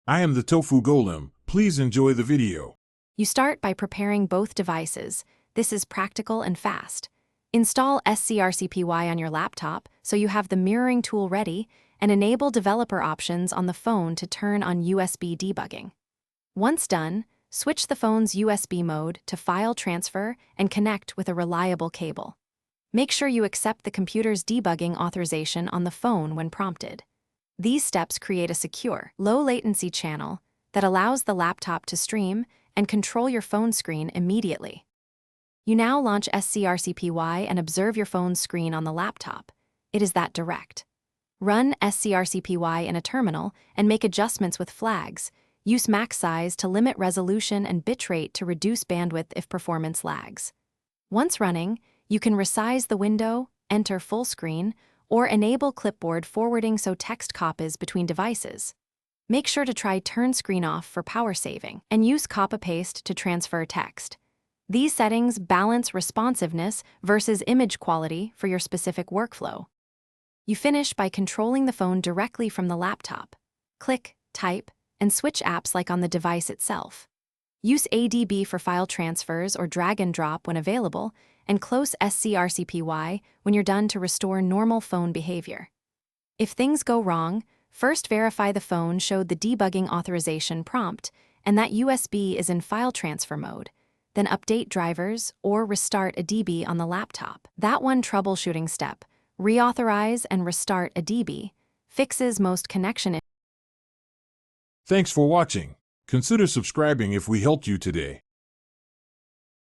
I am the Tofu Golem. Please enjoy the video. You start by preparing both devices. This is practical and fast. Install SCRCPY on your laptop so you have the mirroring tool ready, and enable developer options on the phone to turn on USB debugging. Once done, switch the phone's USB mode to file transfer and connect with a reliable cable. Make sure you accept the computer's debugging authorization on the phone when prompted. These steps create a secure, low-latency channel that allows the laptop to stream and control your phone screen immediately. You now launch SCRCPY and observe your phone's screen on the laptop. It is that direct. Run SCRCPY in a terminal and make adjustments with flags. Use max size to limit resolution and bitrate to reduce bandwidth if performance lags. Once running, you can resize the window, enter full screen, or enable clipboard forwarding so text copies between devices. Make sure to try turn screen off for power saving, and use copy-paste to transfer text. These settings balance responsiveness versus image quality for your specific workflow. You finish by controlling the phone directly from the laptop. Click, type, and switch apps like on the device itself. Use ADB for file transfers or drag and drop when available, and close SCRCPY when you're done to restore normal phone behavior. If things go wrong, first verify the phone showed the debugging authorization prompt and that USB is in file transfer mode. Then update drivers or restart a DB on the laptop. That one troubleshooting step, reauthorize and restart a DB, fixes most connection issues. Thanks for watching. Consider subscribing if we helped you today.